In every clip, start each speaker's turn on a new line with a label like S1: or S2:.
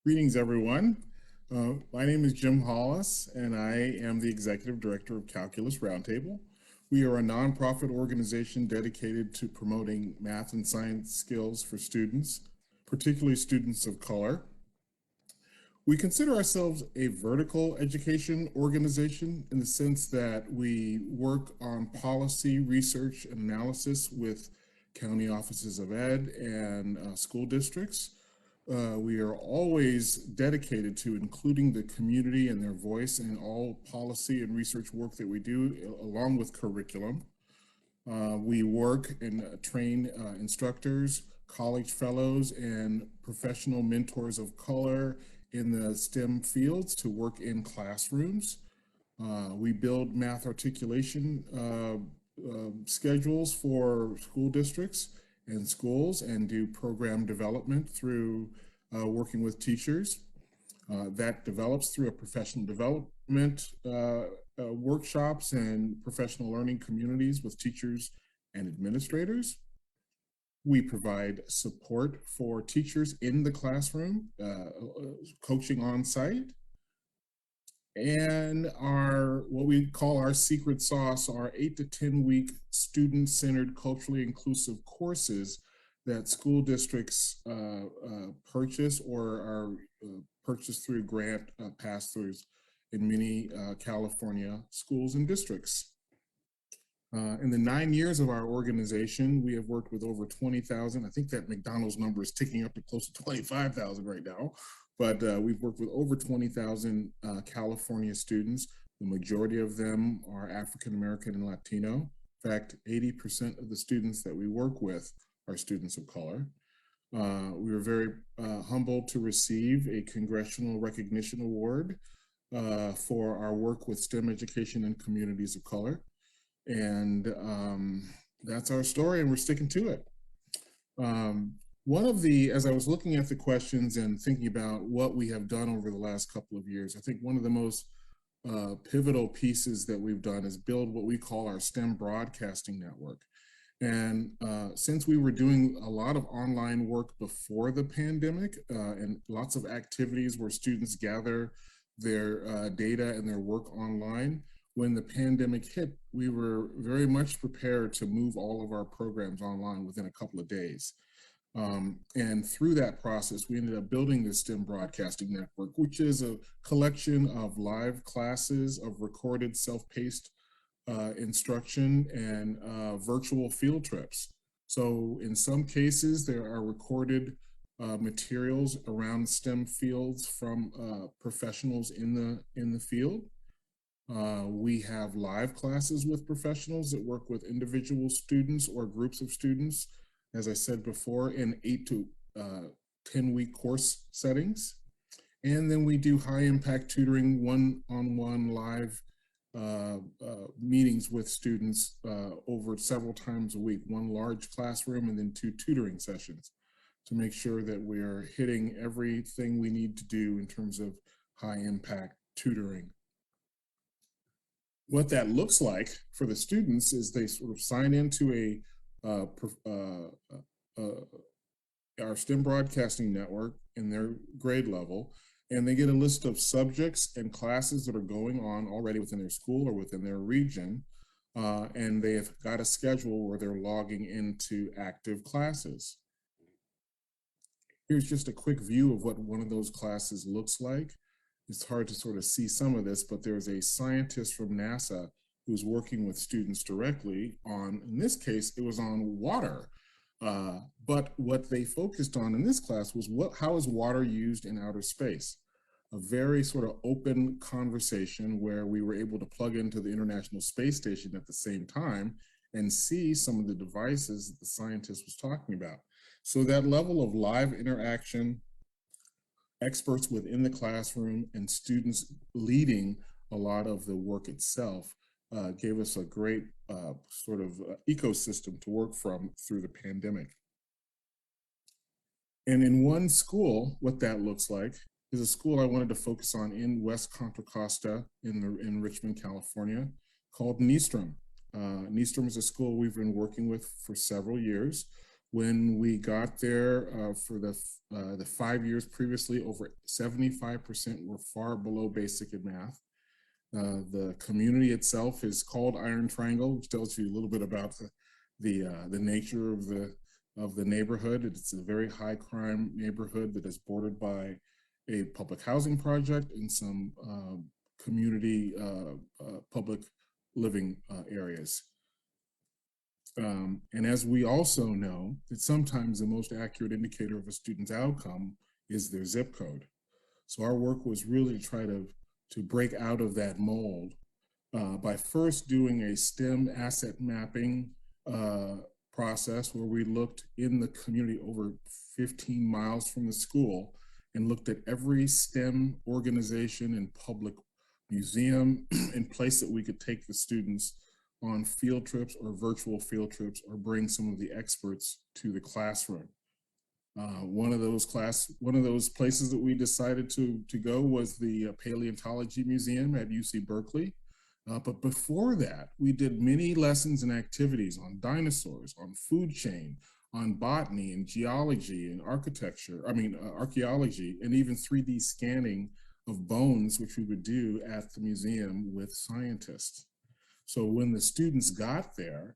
S1: Greetings, everyone. My name is Jim Hollis, and I am the Executive Director of Calculus Roundtable. We are a nonprofit organization dedicated to promoting math and science skills for students, particularly students of color. We consider ourselves a vertical education organization in the sense that we work on policy, research, and analysis with county offices of ed and school districts. We are always dedicated to including the community and their voice in all policy and research work that we do, along with curriculum. We work and train instructors, college fellows, and professional mentors of color in the STEM fields to work in classrooms. We build math articulation schedules for school districts and schools and do program development through working with teachers. That develops through a professional development workshops and professional learning communities with teachers and administrators. We provide support for teachers in the classroom, coaching on site, and our what we call our secret sauce are 8 to 10 week student-centered culturally inclusive courses that school districts purchase or are purchased through grant pass-throughs in many California schools and districts. In the 9 years of our organization, we have worked with over 20,000. I think that McDonald's number is ticking up to close to 25,000 right now. But we've worked with over 20,000 California students. The majority of them are African American and Latino. In fact, 80% of the students that we work with are students of color. We were very humbled to receive a Congressional Recognition Award for our work with STEM education in communities of color. And that's our story, and we're sticking to it. As I was looking at the questions and thinking about what we have done over the last couple of years, I think one of the most pivotal pieces that we've done is build what we call our STEM broadcasting network. And since we were doing a lot of online work before the pandemic and lots of activities where students gather their data and their work online, when the pandemic hit, we were very much prepared to move all of our programs online within a couple of days. And through that process, we ended up building this STEM broadcasting network, which is a collection of live classes, of recorded self-paced instruction, and virtual field trips. So in some cases, there are recorded materials around STEM fields from professionals in the field. We have live classes with professionals that work with individual students or groups of students, as I said before, in 8 to 10 week course settings. And then we do high impact tutoring, one-on-one live meetings with students over several times a week, one large classroom and then 2 tutoring sessions to make sure that we are hitting everything we need to do in terms of high impact tutoring. What that looks like for the students is they sort of sign into our STEM broadcasting network in their grade level, and they get a list of subjects and classes that are going on already within their school or within their region, and they have got a schedule where they're logging into active classes. Here's just a quick view of what one of those classes looks like. It's hard to sort of see some of this, but there's a scientist from NASA who's working with students directly on, in this case, it was on water. But what they focused on in this class was how is water used in outer space? A very sort of open conversation where we were able to plug into the International Space Station at the same time and see some of the devices that the scientist was talking about. So that level of live interaction, experts within the classroom, and students leading a lot of the work itself gave us a great sort of ecosystem to work from through the pandemic. And in one school, what that looks like is a school I wanted to focus on in West Contra Costa in Richmond, California, called Nystrom. Nystrom is a school we've been working with for several years. When we got there for the 5 years previously, over 75% were far below basic in math. The community itself is called Iron Triangle, which tells you a little bit about the nature of the neighborhood. It's a very high crime neighborhood that is bordered by a public housing project and some community public living areas. And as we also know, that sometimes the most accurate indicator of a student's outcome is their zip code. So our work was really to try to break out of that mold by first doing a STEM asset mapping process where we looked in the community over 15 miles from the school and looked at every STEM organization and public museum and place that we could take the students on field trips or virtual field trips or bring some of the experts to the classroom. One of those places that we decided to go was the Paleontology Museum at UC Berkeley. But before that, we did many lessons and activities on dinosaurs, on food chain, on botany and geology and architecture, archaeology, and even 3D scanning of bones, which we would do at the museum with scientists. So when the students got there,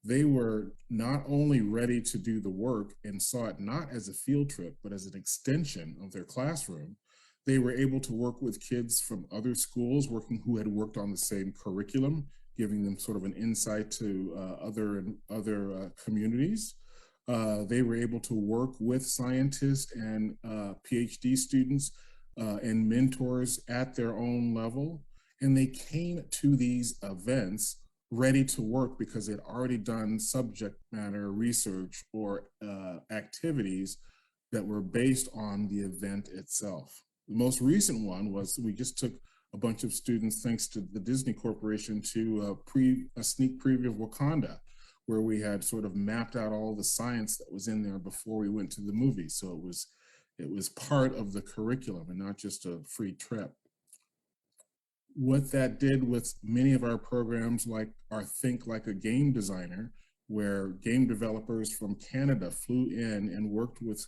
S1: they were not only ready to do the work and saw it not as a field trip, but as an extension of their classroom. They were able to work with kids from other schools who had worked on the same curriculum, giving them sort of an insight to other communities. They were able to work with scientists and PhD students and mentors at their own level. And they came to these events ready to work because they'd already done subject matter research or activities that were based on the event itself. The most recent one was we just took a bunch of students, thanks to the Disney Corporation, to a sneak preview of Wakanda, where we had sort of mapped out all the science that was in there before we went to the movie. So it was part of the curriculum and not just a free trip. What that did with many of our programs, like our Think Like a Game Designer, where game developers from Canada flew in and worked with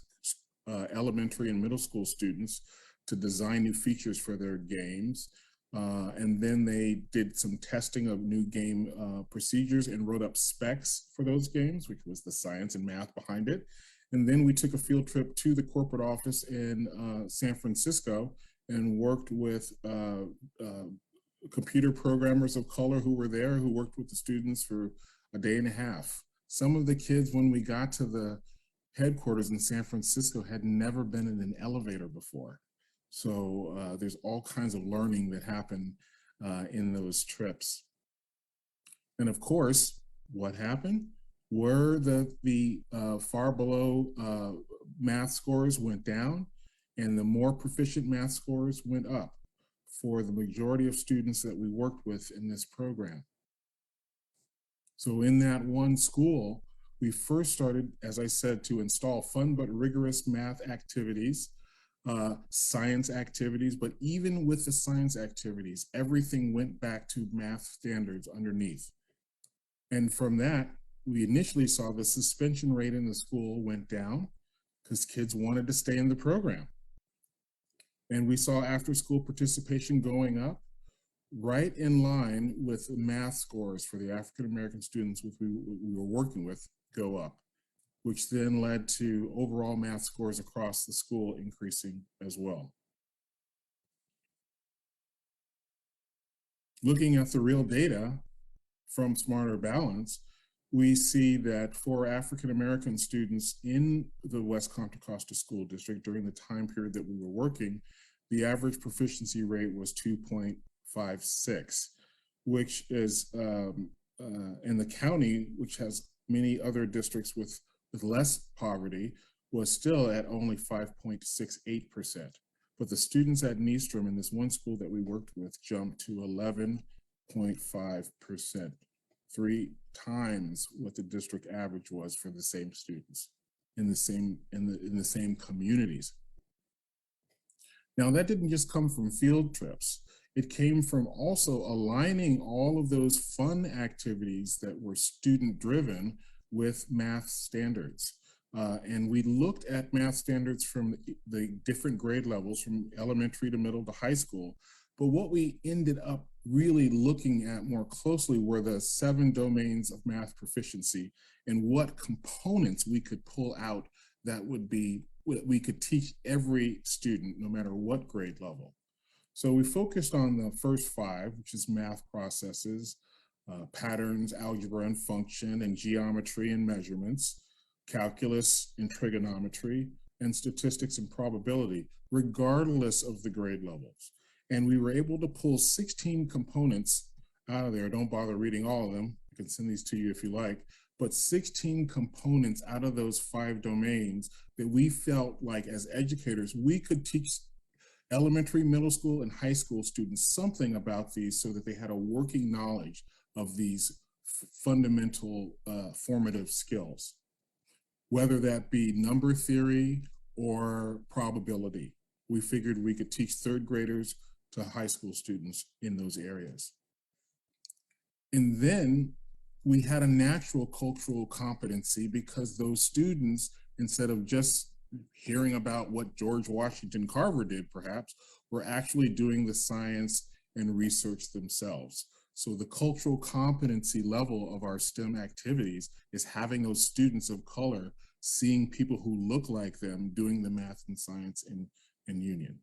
S1: elementary and middle school students to design new features for their games. And then they did some testing of new game procedures and wrote up specs for those games, which was the science and math behind it. And then we took a field trip to the corporate office in San Francisco and worked with computer programmers of color who were there, who worked with the students for a day and a half. Some of the kids, when we got to the headquarters in San Francisco, had never been in an elevator before. So there's all kinds of learning that happened in those trips. And of course, what happened? Where the far below math scores went down, and the more proficient math scores went up for the majority of students that we worked with in this program. So in that one school, we first started, as I said, to install fun but rigorous math activities, science activities, but even with the science activities, everything went back to math standards underneath. And from that, we initially saw the suspension rate in the school went down because kids wanted to stay in the program. And we saw after school participation going up, right in line with the math scores for the African-American students we were working with go up, which then led to overall math scores across the school increasing as well. Looking at the real data from Smarter Balance, we see that for African-American students in the West Contra Costa School District during the time period that we were working, the average proficiency rate was 2.56, which is in the county, which has many other districts with less poverty, was still at only 5.68%. But the students at Nystrom in this one school that we worked with jumped to 11.5%, 3 times what the district average was for the same students in the same communities. Now, that didn't just come from field trips. It came from also aligning all of those fun activities that were student driven with math standards. And we looked at math standards from the different grade levels, from elementary to middle to high school. But what we ended up really looking at more closely were the 7 domains of math proficiency and what components we could pull out that would be, we could teach every student, no matter what grade level. So we focused on the first 5, which is math processes, patterns, algebra and function, and geometry and measurements, calculus and trigonometry, and statistics and probability, regardless of the grade levels. And we were able to pull 16 components out of there. Don't bother reading all of them. I can send these to you if you like. But 16 components out of those 5 domains that we felt like as educators, we could teach elementary, middle school, and high school students something about these so that they had a working knowledge of these fundamental formative skills, whether that be number theory or probability. We figured we could teach 3rd graders to high school students in those areas. And then we had a natural cultural competency because those students, instead of just hearing about what George Washington Carver did, perhaps, were actually doing the science and research themselves. So the cultural competency level of our STEM activities is having those students of color seeing people who look like them doing the math and science in union.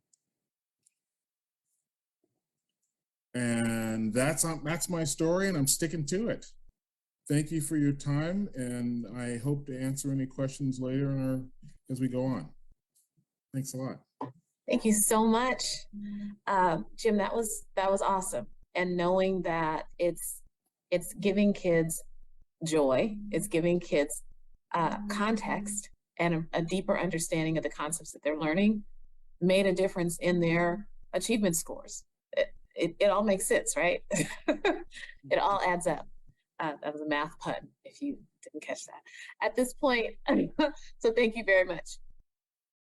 S1: And that's my story, and I'm sticking to it. Thank you for your time, and I hope to answer any questions later as we go on. Thanks a lot.
S2: Thank you so much, Jim. That was awesome. And knowing that it's giving kids joy, it's giving kids context and a deeper understanding of the concepts that they're learning made a difference in their achievement scores. It all makes sense, right? It all adds up. That was a math pun, if you didn't catch that. At this point, so thank you very much.